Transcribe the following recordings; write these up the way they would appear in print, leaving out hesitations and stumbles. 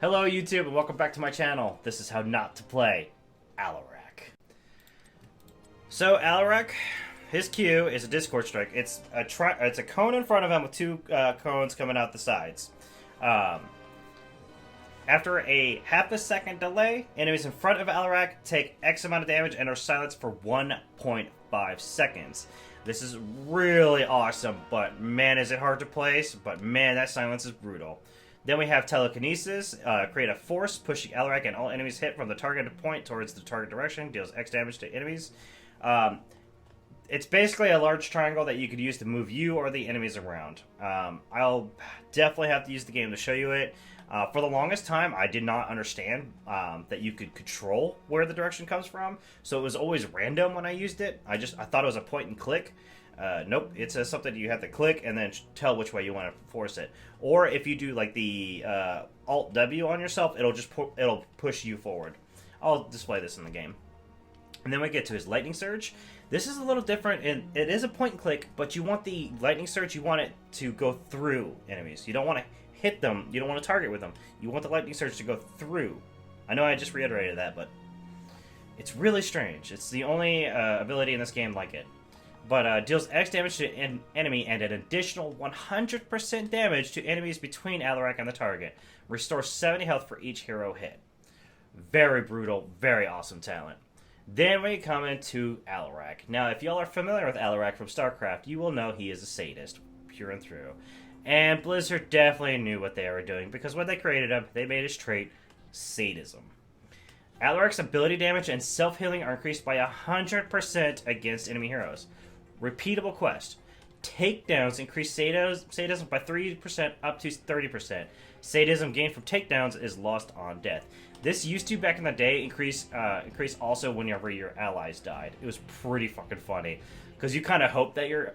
Hello YouTube and welcome back to my channel. This is how not to play Alarak. So Alarak, his Q is a Discord strike. It's a cone in front of him with two cones coming out the sides. After a half a second delay, enemies in front of Alarak take X amount of damage and are silenced for 1.5 seconds. This is really awesome, but man is it hard to place, but man that silence is brutal. Then we have Telekinesis, create a force pushing Alarak and all enemies hit from the targeted point towards the target direction, deals X damage to enemies. It's basically a large triangle that you could use to move you or the enemies around. I'll definitely have to use the game to show you it. For the longest time, I did not understand that you could control where the direction comes from, so it was always random when I used it. I thought it was a point and click. Nope, it says something you have to click and then tell which way you want to force it. Or if you do like the Alt W on yourself, it'll push you forward. I'll display this in the game. And then we get to his Lightning Surge. This is a little different, and it is a point and click, but you want the Lightning Surge, you want it to go through enemies. You don't want to hit them, you don't want to target with them. You want the Lightning Surge to go through. I know I just reiterated that, but it's really strange. It's the only ability in this game like it. But deals X damage to an enemy and an additional 100% damage to enemies between Alarak and the target. Restores 70 health for each hero hit. Very brutal, very awesome talent. Then we come into Alarak. Now, if y'all are familiar with Alarak from StarCraft, you will know he is a sadist, pure and through. And Blizzard definitely knew what they were doing, because when they created him, they made his trait sadism. Alarak's ability damage and self-healing are increased by 100% against enemy heroes. Repeatable quest. Takedowns increase sadism by 3% up to 30%. Sadism gained from takedowns is lost on death. This used to, back in the day, increase also whenever your allies died. It was pretty fucking funny. Because you kind of hope that your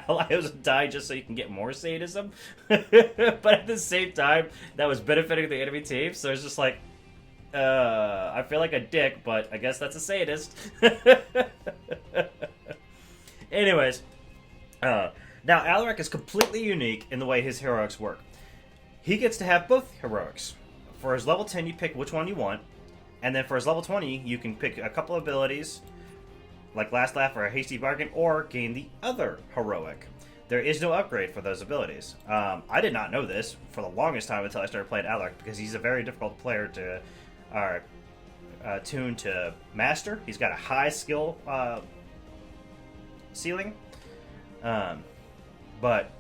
allies die just so you can get more sadism. But at the same time, that was benefiting the enemy team. So it's just like, I feel like a dick, but I guess that's a sadist. Anyways, now Alarak is completely unique in the way his heroics work. He gets to have both heroics. For his level 10, you pick which one you want. And then for his level 20, you can pick a couple of abilities, like Last Laugh or a Hasty Bargain, or gain the other heroic. There is no upgrade for those abilities. I did not know this for the longest time until I started playing Alarak, because he's a very difficult player to tune to master. He's got a high skill ceiling, but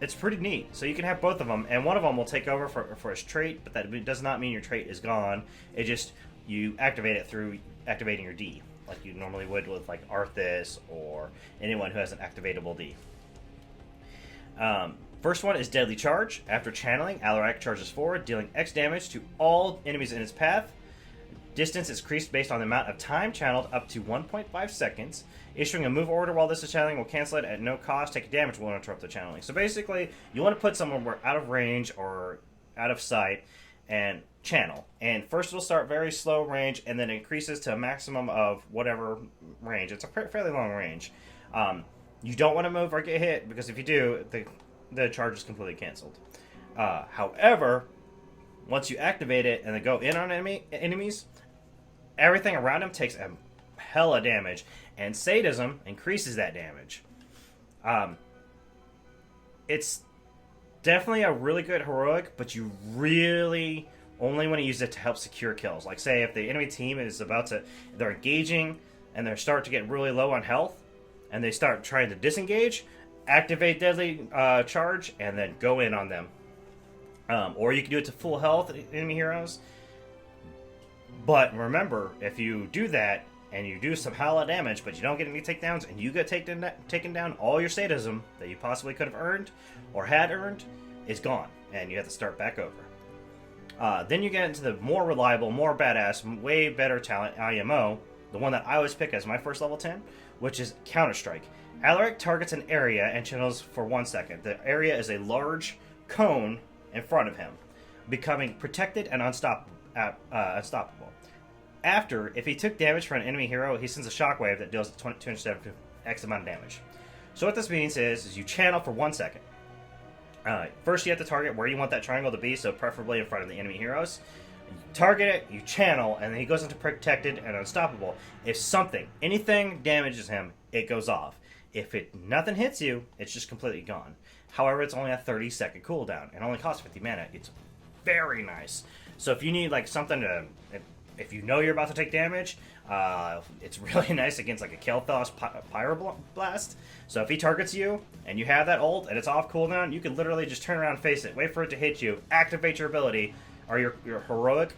it's pretty neat. So you can have both of them, and one of them will take over for his trait, but that does not mean your trait is gone. It just, you activate it through activating your D, like you normally would with like Arthas or anyone who has an activatable D. First one is Deadly Charge. After channeling, Alarak charges forward, dealing X damage to all enemies in its path. Distance is increased based on the amount of time channeled up to 1.5 seconds. Issuing a move order while this is channeling will cancel it at no cost. Take damage will interrupt the channeling. So basically, you want to put someone out of range or out of sight and channel. And first it'll start very slow range and then it increases to a maximum of whatever range. It's a fairly long range. You don't want to move or get hit, because if you do, the charge is completely canceled. However, once you activate it and then go in on enemies, everything around him takes a hella damage, and sadism increases that damage. It's definitely a really good heroic, but you really only want to use it to help secure kills. Like, say if the enemy team is they're engaging and they start to get really low on health and they start trying to disengage, activate Deadly Charge and then go in on them. Or you can do it to full health enemy heroes. But remember, if you do that and you do some hella damage, but you don't get any takedowns, and you get taken down, all your sadism that you possibly could have earned or had earned is gone, and you have to start back over. Then you get into the more reliable, more badass, way better talent, IMO, the one that I always pick as my first level 10, which is Counter-Strike. Alarak targets an area and channels for 1 second. The area is a large cone in front of him, becoming protected and unstoppable. After, if he took damage from an enemy hero, he sends a shockwave that deals 207 X amount of damage. So what this means is you channel for 1 second. First, you have to target where you want that triangle to be, so preferably in front of the enemy heroes. You target it, you channel, and then he goes into protected and unstoppable. If anything damages him, it goes off. If nothing hits you, it's just completely gone. However, it's only a 30-second cooldown. It only costs 50 mana. It's very nice. So if you need like something to, if you know you're about to take damage, it's really nice against like a Kel'Thas Pyroblast. So if he targets you and you have that ult and it's off cooldown, you can literally just turn around and face it, wait for it to hit you, activate your ability or your heroic.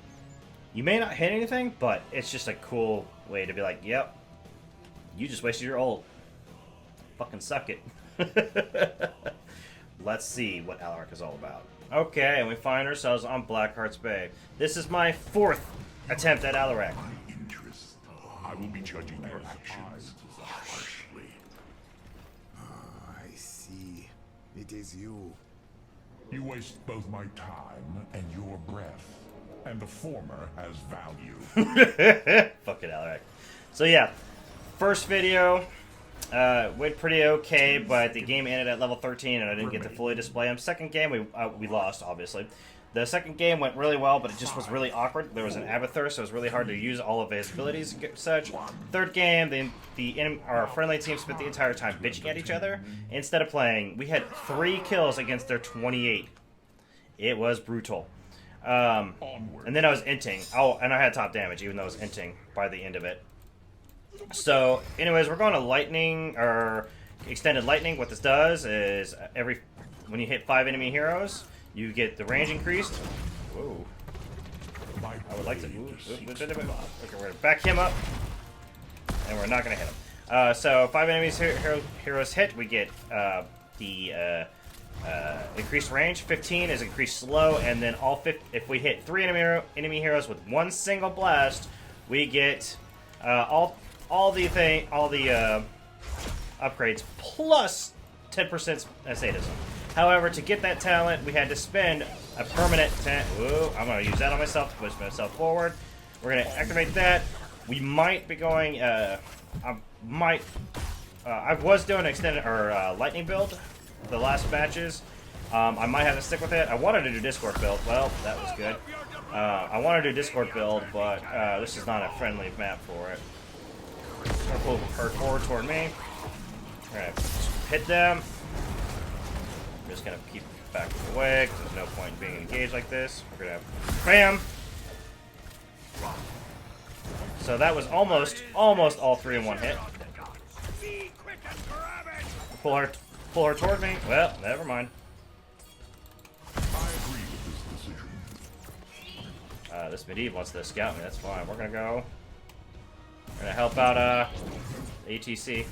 You may not hit anything, but it's just a cool way to be like, yep, you just wasted your ult. Fucking suck it. Let's see what Alarak is all about. Okay, and we find ourselves on Blackheart's Bay. This is my 4th attempt at Alarak. I will be judging your actions harshly. I see. It is you. You waste both my time and your breath, and the former has value. Fuck it, Alarak. So yeah, first video went pretty okay, but the game ended at level 13 and I didn't get to fully display him. Second game, we lost, obviously. The second game went really well, but it just was really awkward. There was an Abathur, so it was really hard to use all of his abilities and such. Third game, our friendly team spent the entire time bitching at each other. Instead of playing, we had 3 kills against their 28. It was brutal. And then I was inting. Oh, and I had top damage, even though I was inting by the end of it. So, anyways, we're going to lightning, or extended lightning. What this does is when you hit 5 enemy heroes, you get the range increased. Whoa. I would like to move. Okay, we're going to back him up. And we're not going to hit him. So 5 enemies heroes hit, we get the increased range. 15 is increased slow, and then if we hit 3 enemy heroes with one single blast, we get all the upgrades plus 10% sadism. However, to get that talent, we had to spend a permanent... Whoa, I'm going to use that on myself to push myself forward. We're going to activate that. We might be going... I was doing an extended lightning build the last matches. I might have to stick with it. I wanted to do Discord build. Well, that was good. I wanted to do Discord build, but this is not a friendly map for it. I'm going to pull her forward toward me. We're going to hit them. I'm just going to keep back away because there's no point in being engaged like this. We're going to bam. So that was almost all 3 in one hit. Pull her toward me. Well, never mind. I agree with this decision. This medieval wants to scout me. That's fine. We're going to go. We're going to help out ATC.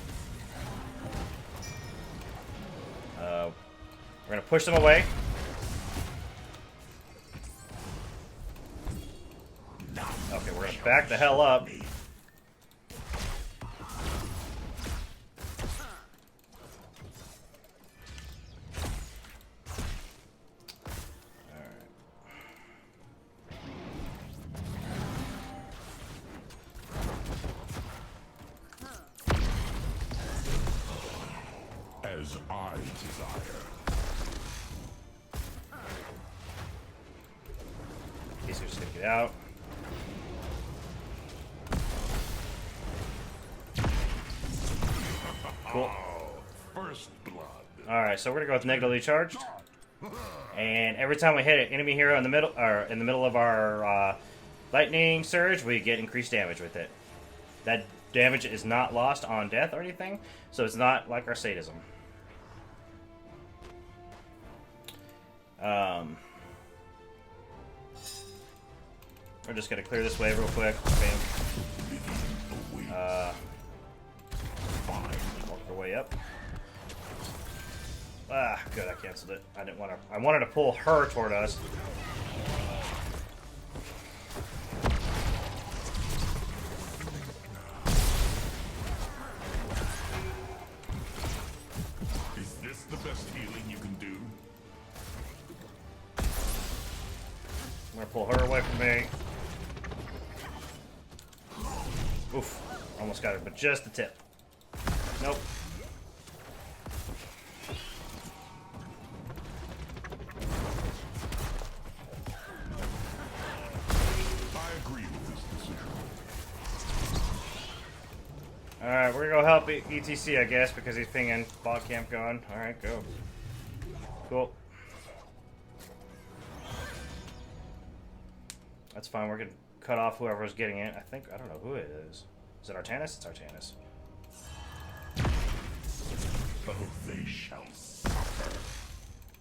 We're going to push them away. Okay, we're going to back the hell up. As I desire. These are just gonna get out. Cool. First blood. Alright, so we're gonna go with negatively charged. And every time we hit an enemy hero in the middle of our lightning surge, we get increased damage with it. That damage is not lost on death or anything, so it's not like our sadism. We're just gonna clear this wave real quick. Bam. Walk our way up. Ah, good. I canceled it. I didn't want to. I wanted to pull her toward us. Is this the best healing you can do? I'm gonna pull her away from me. Oof. Almost got her, but just the tip. Nope. Alright, we're gonna go help ETC, I guess, because he's pinging bot camp going. Alright, go. Cool. That's fine, we're gonna cut off whoever's getting it. I don't know who it is. Is it Artanis? It's Artanis. Oh, they shall suffer.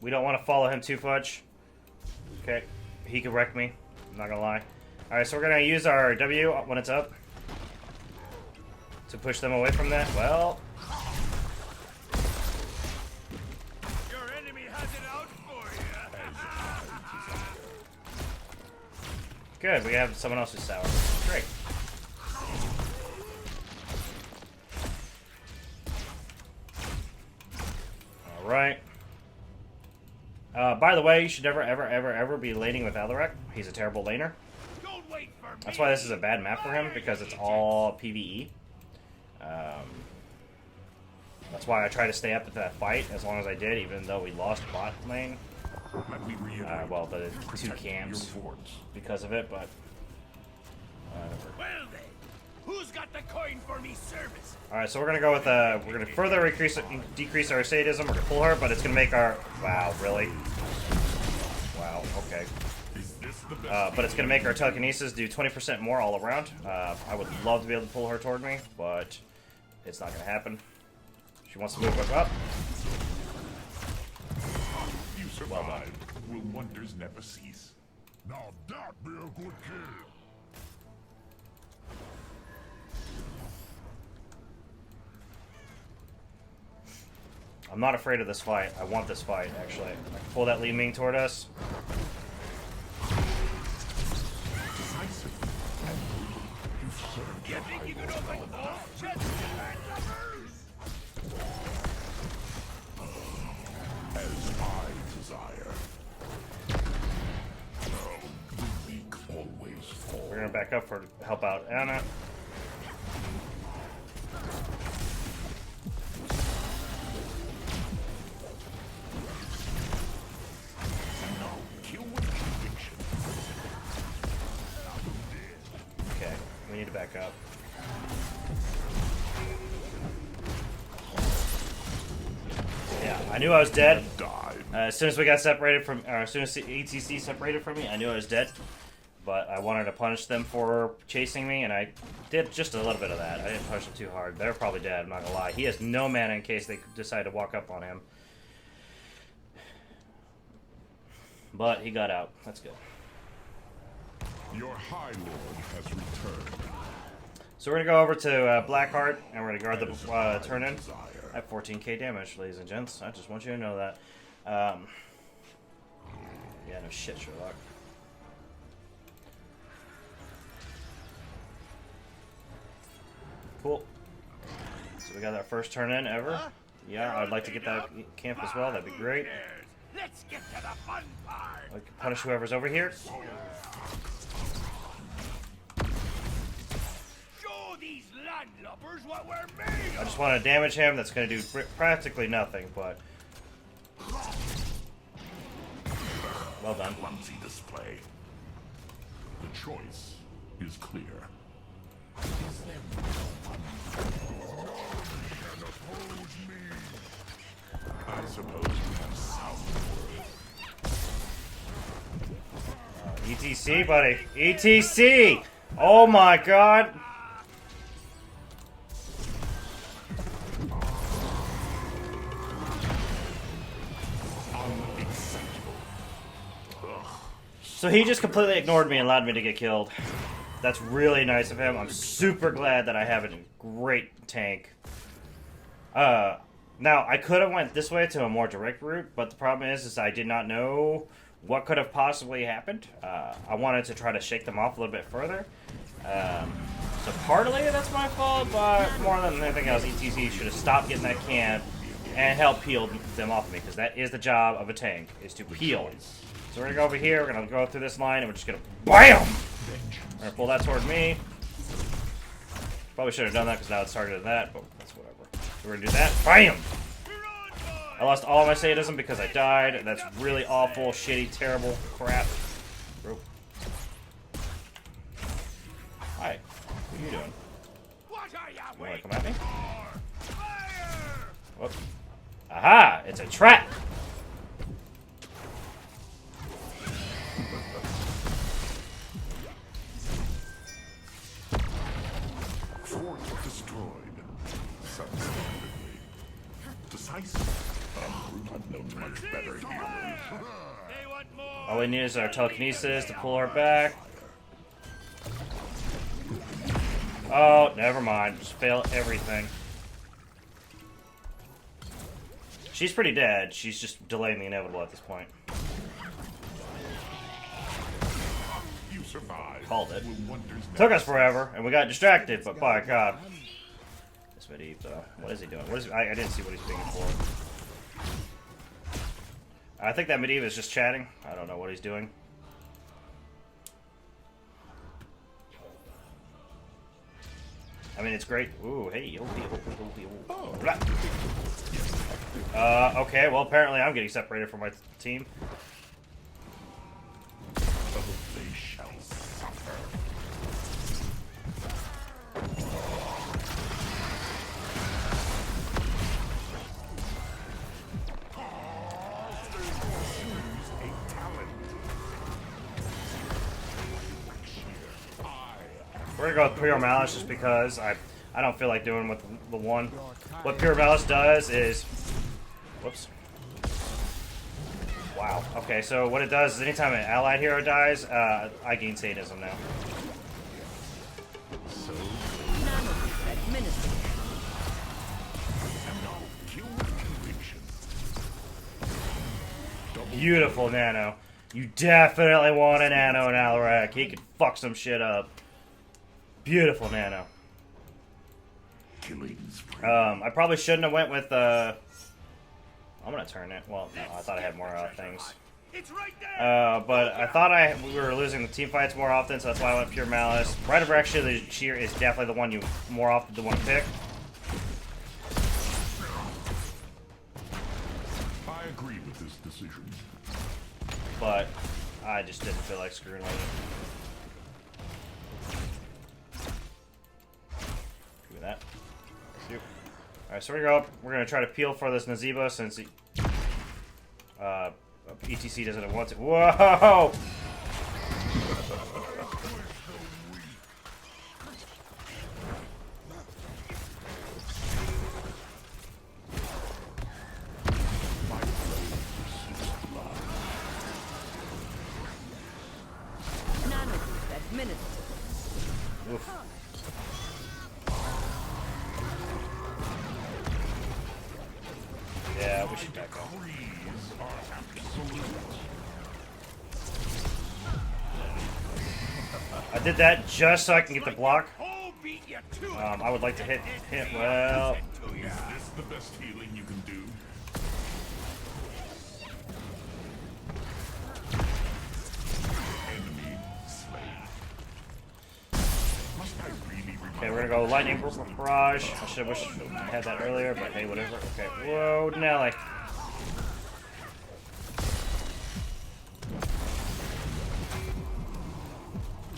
We don't want to follow him too much. Okay, he could wreck me. I'm not gonna lie. Alright, so we're gonna use our W when it's up to push them away from that. Well, Your enemy has it out for you. good. We have someone else who's sour. Great. Alright. By the way, you should never, ever be laning with Alarak. He's a terrible laner. Don't wait for me. That's why this is a bad map for him, because it's all PvE. That's why I try to stay up at that fight as long as I did, even though we lost bot lane. Let me reiterate. Well, the two Protect camps your forts. because of it, but whatever. Well then, who's got the coin for me service? Alright, so we're gonna go with we're gonna further decrease our sadism. We're gonna pull her, but it's gonna make our really? Wow, okay. Is this the best? But it's gonna make our telekinesis do 20% more all around. I would love to be able to pull her toward me, but it's not gonna happen. She wants to move up. You survived. Will wonders never cease? Now that be a good kid. I'm not afraid of this fight. I want this fight, actually. I can pull that Li Ming toward us. Decisive and brutal. You serve You think you can open both chests, man lovers? as I desire. The weak always fall. We're gonna back up for help out Anna. Kill with conviction. Okay, we need to back up. Yeah, I knew I was dead. Die. As soon as we got separated from, or as soon as ETC separated from me, I knew I was dead. But I wanted to punish them for chasing me, and I did just a little bit of that. I didn't punish them too hard. They're probably dead, I'm not gonna lie. He has no mana in case they decide to walk up on him. But he got out. That's good. Your High Lord has returned. So we're gonna go over to Blackheart, and we're gonna guard the turn-in. I have 14k damage, ladies and gents. I just want you to know that. Yeah, no shit, Sherlock. Cool. So we got our first turn-in ever. Yeah, I'd like to get that camp as well. That'd be great. Let's get to the fun part. I can punish whoever's over here. Show these landlubbers what we're made I of. just want to damage him. That's going to do practically nothing, but... Well done. Clumsy display. The choice is clear. Is there no one can oppose me? I suppose we have some worth. ETC, buddy. ETC! Oh my god! Unacceptable. Ugh. So he just completely ignored me and allowed me to get killed. That's really nice of him. I'm super glad that I have a great tank. Now, I could have went this way to a more direct route, but the problem is I did not know what could have possibly happened. I wanted to try to shake them off a little bit further. So partly that's my fault, but more than anything else, ETC should have stopped getting that camp and help peel them off of me, because that is the job of a tank, is to peel. So we're gonna go over here, we're gonna go through this line, and we're just gonna BAM! We're gonna pull that toward me. Probably should have done that because now it's targeted at that, but that's whatever. So we're gonna do that. BAM! I lost all my sadism because I died. That's really awful, shitty, terrible crap. Bro. Hi. What are you doing? What are you You wanna waiting come at me? It's a trap! Fort destroyed. Substantively. Decisive. I've known much better healers. They want more. All we need is our telekinesis to pull her back. Oh, never mind. Just fail everything. She's pretty dead. She's just delaying the inevitable at this point. You survived. Called it. Will wonders Took never us forever, and we got distracted, but by God. This Medivh, though. What is he doing? What is I didn't see what he's picking for. I think that Medivh is just chatting. I don't know what he's doing. I mean, it's great. Ooh, hey. Okay, well, apparently I'm getting separated from my team. They shall suffer. Choose a talent. We're gonna go with Pure Malice just because I don't feel like doing with the one. What Pure Malice does is, whoops. Wow. Okay, so what it does is anytime an allied hero dies, I gain sadism now. So Administered. and now kill with conviction. Beautiful Nano. You definitely want a Nano in Alarak. He could fuck some shit up. Beautiful Nano. Killing spree. I probably shouldn't have went with I'm gonna turn it. Well, no, I thought I had more things. It's right there. But I thought we were losing the team fights more often, so that's why I went Pure Malice. Rite of Execution is definitely the one you more often want to pick. I agree with this decision. But I just didn't feel like screwing with it. Do that. Alright, so we're gonna try to peel for this Nazeebo since he, ETC doesn't want to. Whoa! Nanoboost administered. Oof. Yeah, we should back up. Decrees are absolute. I did that just so I can get the block. Oh, beat you to it. I would like to hit him. Well, Is this the best healing you can do? Enemy slain. Must I really okay, we're gonna go Lightning Barrage. I should have had that earlier, but hey, whatever. Okay, whoa, Nelly.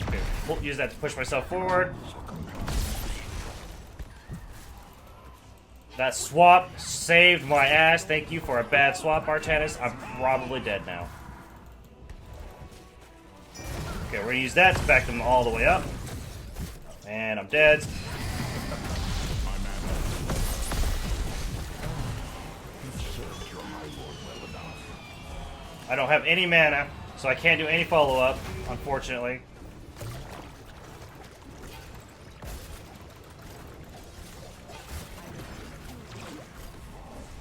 Okay, we'll use that to push myself forward. That swap saved my ass. Thank you for a bad swap, Artanis. I'm probably dead now. Okay, we're gonna use that to back them all the way up. And I'm dead. I don't have any mana, so I can't do any follow-up, unfortunately.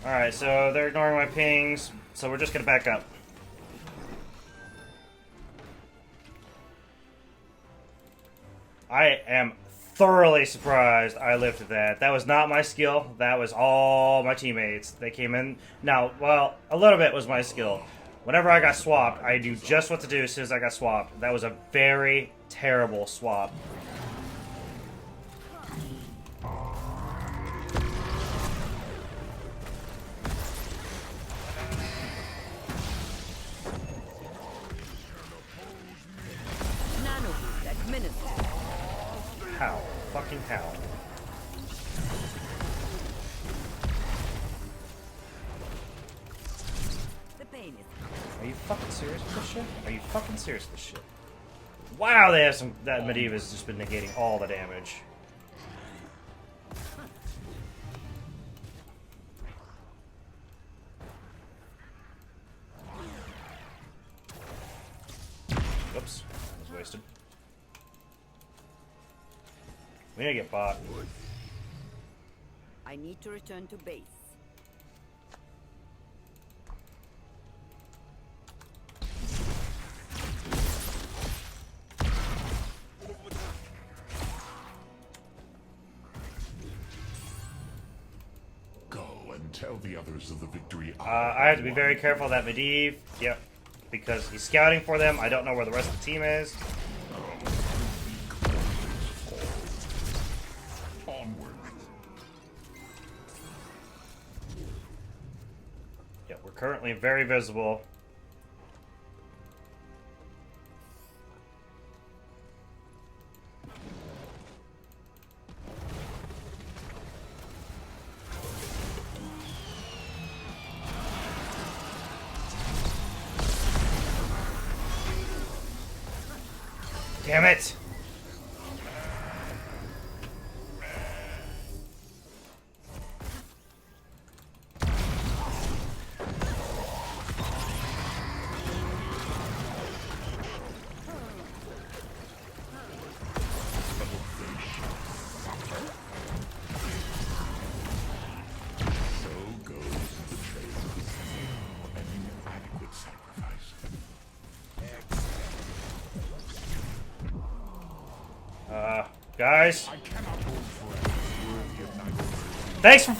Alright, so they're ignoring my pings, so we're just gonna back up. I am thoroughly surprised I lifted that. That was not my skill. That was all my teammates. They came in. Now, well, a little bit was my skill. Whenever I got swapped, I knew just what to do as soon as I got swapped. That was a very terrible swap. Nanoboost administered. How? Fucking how? fucking serious with this shit? Are you fucking serious with this shit? Wow, they have some. That Medivh's just been negating all the damage. Oops, that was wasted. We need to get bot. I need to return to base. Go and tell the others of the victory. I have to be very careful of that Medivh. Yep. Because he's scouting for them. I don't know where the rest of the team is. Onward. Yeah, we're currently very visible. Damn it! So goes the trail. An inadequate sacrifice. Guys. I cannot hold forever. Give neither Thanks for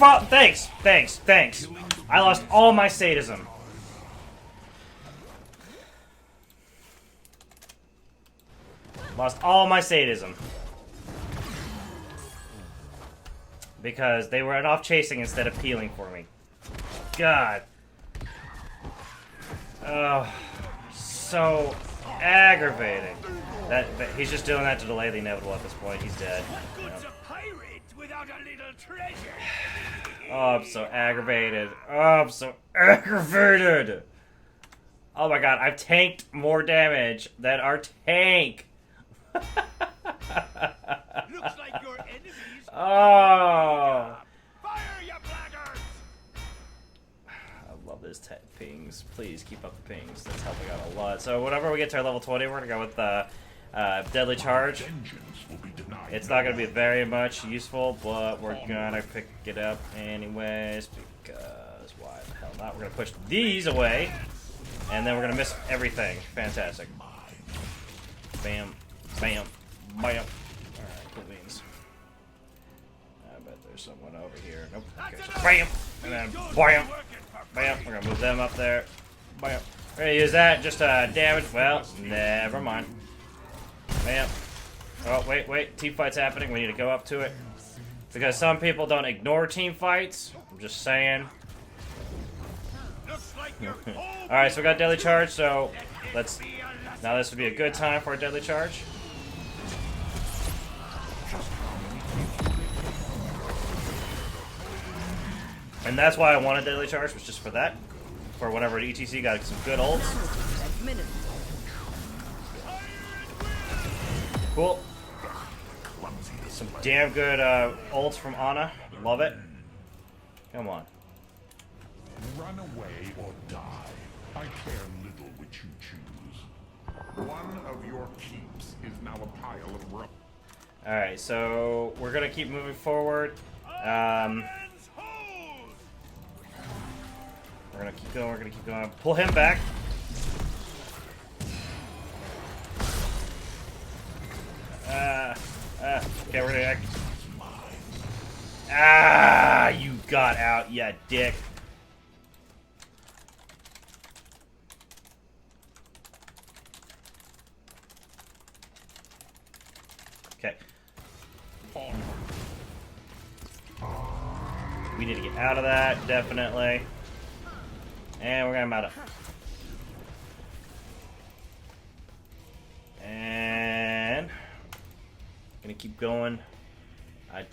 thanks. I lost all my sadism. Lost all my sadism. Because they were off chasing instead of peeling for me. God. Oh, so aggravating. That he's just doing that to delay the inevitable at this point. He's dead. What good's a pirate without a little treasure? Oh, I'm so aggravated. Oh, I'm so aggravated. Oh my god, I've tanked more damage than our tank. Looks like your enemies. Oh. Fire, you blackguards! I love this pings. Please keep up the pings. That's helping out a lot. So whenever we get to our level 20, we're going to go with Deadly Charge. vengeance will be denied. It's not going to be very much useful, but we're going to pick it up anyways, because why the hell not? We're going to push these away, and then we're going to miss everything. Fantastic. Bam, bam, bam. Alright, cool beans. I bet there's someone over here. Nope. Okay, so bam, and then bam, bam. We're going to move them up there. Bam. We're going to use that just to damage. Well, never mind. Bam. Oh, wait. Team fight's happening. We need to go up to it. Because some people don't ignore team fights. I'm just saying. Looks like you're Alright, so we got Deadly Charge, so let's... Now this would be a good time for a Deadly Charge. And that's why I wanted Deadly Charge, was just for that. For whenever ETC got some good ults. Administered. Cool. Some damn good ults from Ana. Love it. Come on. Run away or die. I care little which you choose. One of your keeps is now a pile of rubble. Alright, so we're gonna keep moving forward. We're gonna keep going, Pull him back. Okay, we're gonna... Ah, you got out, ya dick. Okay. We need to get out of that, definitely. And we're gonna mount up. And gonna keep going. I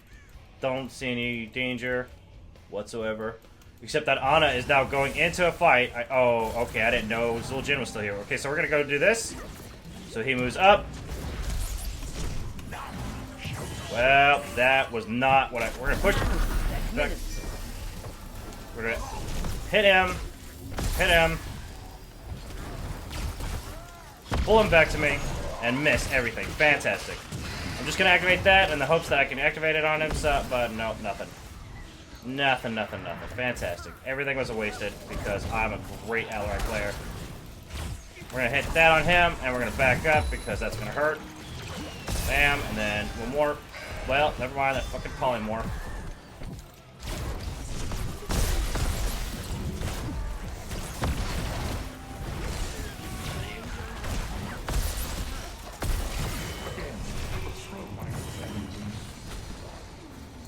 don't see any danger whatsoever. Except that Ana is now going into a fight. Oh, okay, I didn't know Zul Jin was still here. Okay, so we're gonna go do this. So he moves up. Well, that was not what we're gonna push. Back. We're gonna hit him. Hit him. Pull him back to me. And miss everything. Fantastic. I'm just gonna activate that in the hopes that I can activate it on him, so, but no, nothing. Nothing. Fantastic. Everything was wasted because I'm a great Alarak player. We're gonna hit that on him, and we're gonna back up because that's gonna hurt. Bam, and then one more. Well, never mind that fucking polymorph.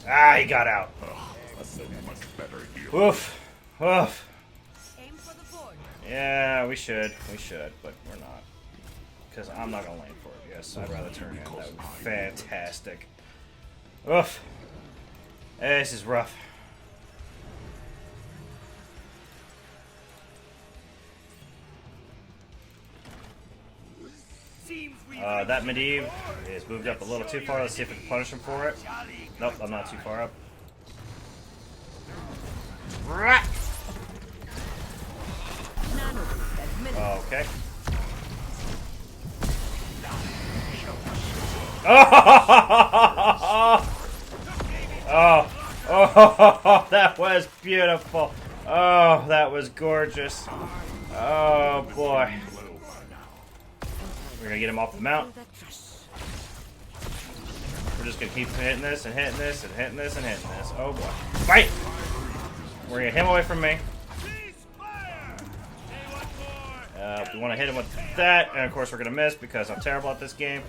Ah, he got out. Oof. Oof. Aim for the board. Yeah, we should, but we're not. Because I'm not gonna lane for it, yes. I'd rather turn in. That would be fantastic. Oof. This is rough. That Medivh is moved up a little too far. Let's see if we can punish him for it. Nope, I'm not too far up. Okay. Oh, that was beautiful. Oh, that was gorgeous. Oh, boy. We're gonna get him off the mount. We're just gonna keep hitting this and hitting this and hitting this and hitting this. Oh, boy. Fight! We're gonna get him away from me. We want to hit him with that, and of course we're gonna miss because I'm terrible at this game.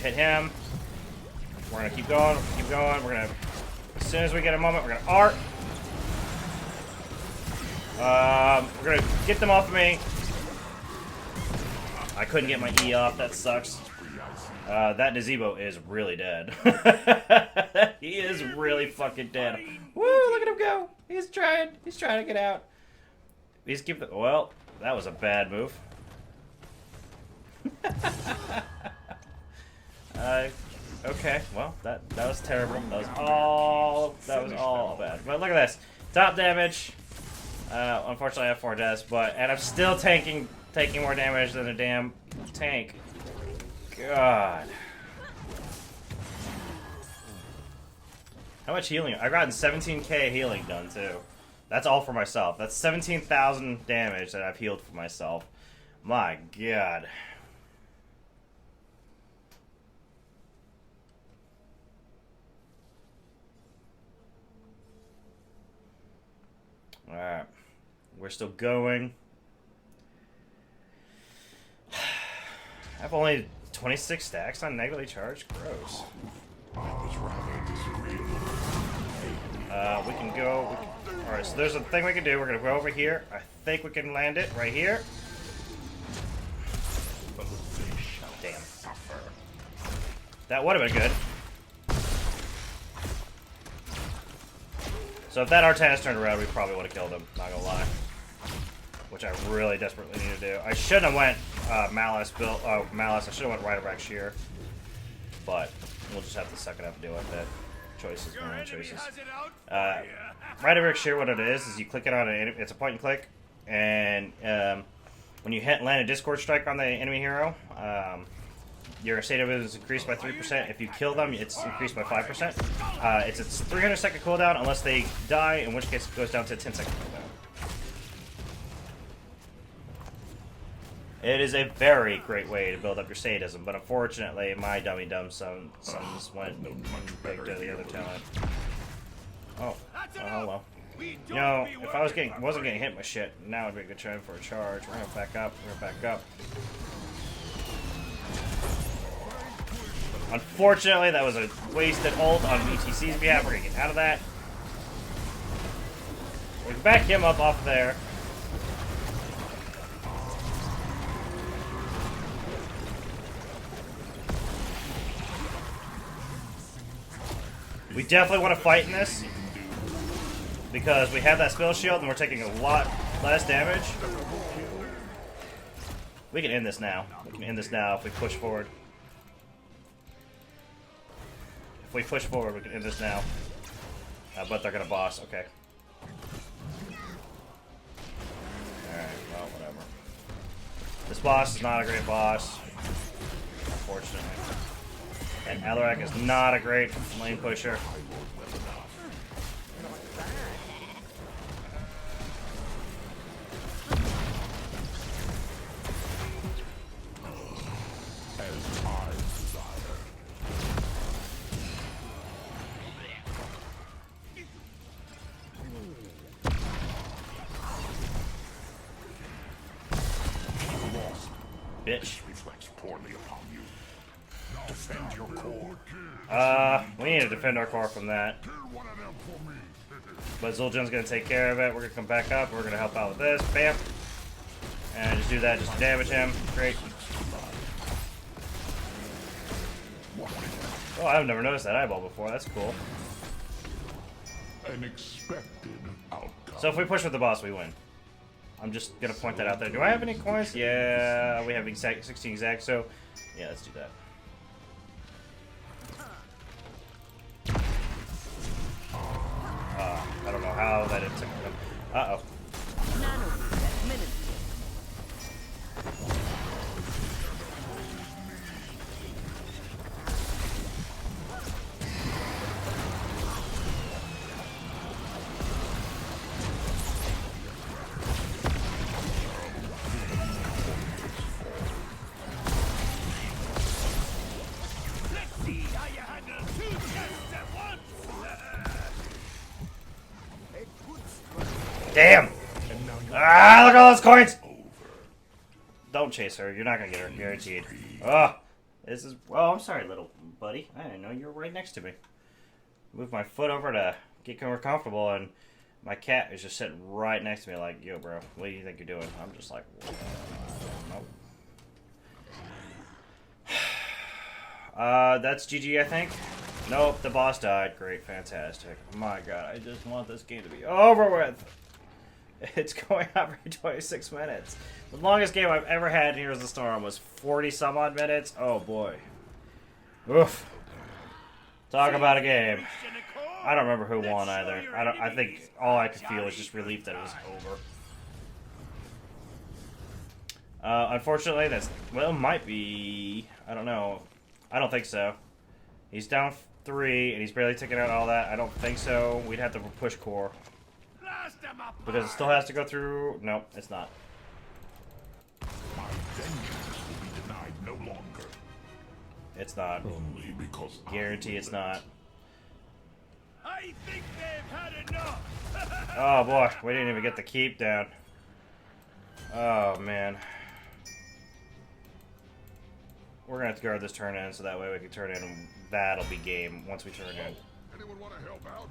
Hit him. We're gonna keep going. We're gonna, as soon as we get a moment, we're gonna art. We're gonna get them off of me. I couldn't get my E off. That sucks. That Nazebo is really dead. He is really fucking dead. Woo! Look at him go. He's trying. He's trying to get out. He's keep the. Well, that was a bad move. Okay. Well, that was terrible. That was all bad. But look at this. Top damage. Unfortunately, I have 4 deaths, and I'm still taking more damage than a damn tank. God. How much healing? I've gotten 17k healing done too. That's all for myself. That's 17,000 damage that I've healed for myself. My God. Alright. We're still going. I have only 26 stacks on negatively charged. Gross. We can go. Alright, so there's a thing we can do. We're going to go over here. I think we can land it right here. Damn. That would have been good. So if that Artanis turned around, we probably would have killed him. Not gonna lie. Which I really desperately need to do. I shouldn't have went Malice built. Malice. I should have went Right Shear. But we'll just have to suck it up and deal with it. Choices, man, choices. Right Shear, what it is you click it on an. It's a point and click, and when you land a Discord strike on the enemy hero, your state of it is increased by 3%. If you kill them, it's increased by 5%. It's a 300-second cooldown unless they die, in which case it goes down to a 10-second cooldown. It is a very great way to build up your sadism, but unfortunately, my dummy dumb sons went big to the other talent. Oh, hello. You know, if I wasn't getting hit with shit, now would be a good time for a charge. We're gonna back up. We're gonna back up. Unfortunately, that was a wasted ult on ETC's behalf. We're gonna get out of that. We can back him up off there. We definitely want to fight in this. because we have that spell shield and we're taking a lot less damage. We can end this now. We can end this now if we push forward. If we push forward, we can end this now. But they're gonna boss. Okay. Alright, well, whatever. This boss is not a great boss, unfortunately. And Alarak is not a great lane pusher. Bitch. Reflects poorly upon you. Defend your core. We need to defend our core from that. But Zul'jin's gonna take care of it. We're gonna come back up. We're gonna help out with this. Bam. And just do that just to damage him. Great. Oh, I've never noticed that eyeball before. That's cool. An expected outcome. So if we push with the boss, we win. I'm just gonna point that out there. Do I have any coins? Yeah, we have 16 exact, so yeah, let's do that. I don't know how that took them. Uh-oh. Damn! Ah, look at all those coins! Don't chase her. You're not gonna get her. Guaranteed. Oh, this is... Oh, I'm sorry, little buddy. I didn't know you were right next to me. Move my foot over to get more comfortable, and my cat is just sitting right next to me like, yo, bro, what do you think you're doing? I'm just like, nope. That's GG, I think. Nope, the boss died. Great, fantastic. My god, I just want this game to be over with. It's going on for 26 minutes. The longest game I've ever had in Heroes of the Storm was 40 some odd minutes. Oh boy. Oof. Talk about a game. I don't remember who won either. I think all I could feel was just relief that it was over. Unfortunately, that's... Well, it might be... I don't know. I don't think so. He's down 3, and he's barely taking out all that. I don't think so. We'd have to push core. Because it still has to go through... Nope, it's not. My vengeance will be denied no longer. It's not. Only because Guarantee it's not. I think they've had enough. Oh boy, we didn't even get the keep down. Oh man. We're gonna have to guard this turn in so that way we can turn in and that'll be game once we turn in. Anyone want to help out?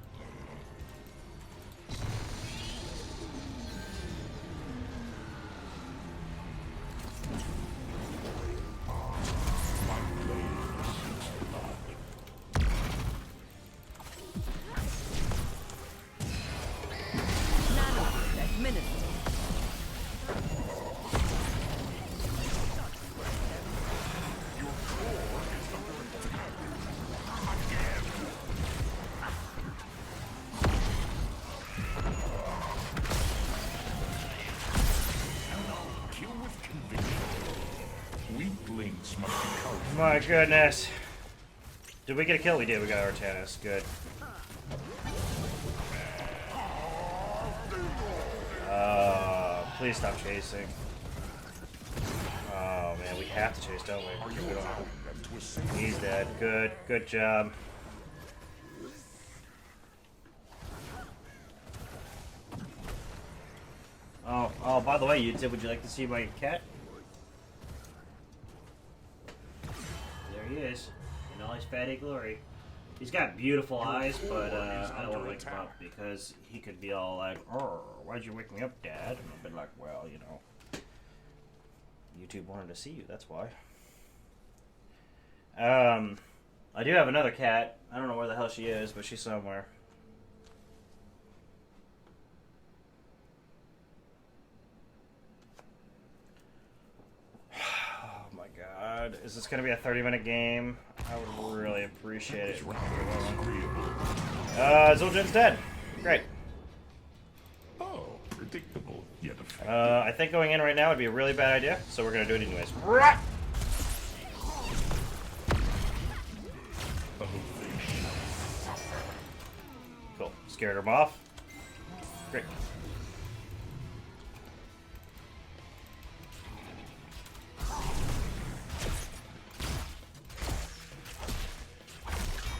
My goodness. Did we get a kill? We did. We got Artanis. Good. Please stop chasing. Oh man, we have to chase, don't we? He's dead. Good. Good job. Oh, by the way, YouTube, would you like to see my cat? There he is, in all his fatty glory. He's got beautiful eyes, but I don't want to wake him up because he could be all like, "Oh, why'd you wake me up, Dad?" And I've been like, "Well, you know, YouTube wanted to see you. That's why." I do have another cat. I don't know where the hell she is, but she's somewhere. Is this going to be a 30-minute game? I would really appreciate it. Zul'jin's dead. Great. Oh, predictable yet effective. I think going in right now would be a really bad idea, so we're going to do it anyways. Cool. Scared him off. Great.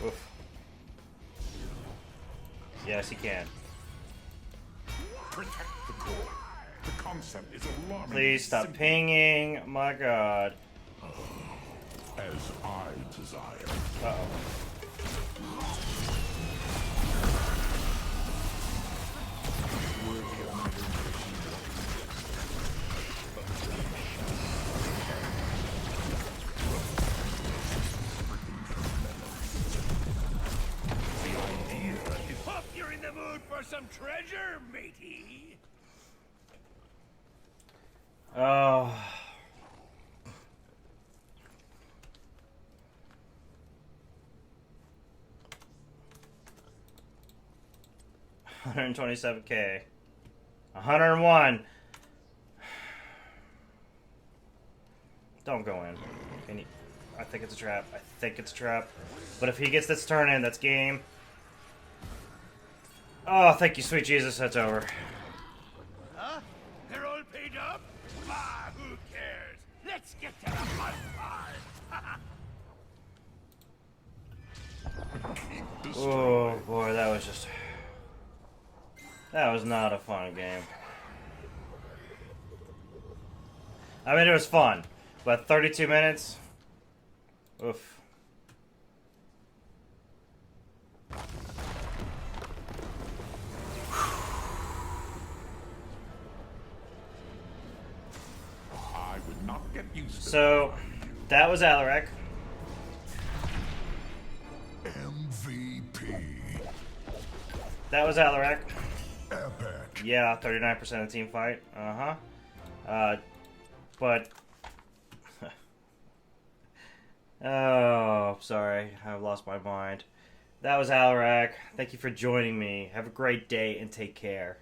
Oof. Yes, he can. Protect the core. The concept is alarming. Please stop pinging. My god. As I desire. Uh-oh. Hope you're in the mood for some treasure, matey. Oh. $127K. 101. Don't go in. I think it's a trap. I think it's a trap. But if he gets this turn in, that's game. Oh, thank you, sweet Jesus. That's over. Huh? They're all paid up? Ah, who cares? Let's get to the fun part. Oh, boy, that was just... That was not a fun game. I mean, it was fun. But 32 minutes? Oof. I would not get used to So, that was Alarak. MVP. That was Alarak. Epic. Yeah, 39% of team fight. But... oh, sorry. I've lost my mind. That was Alarak. Thank you for joining me. Have a great day and take care.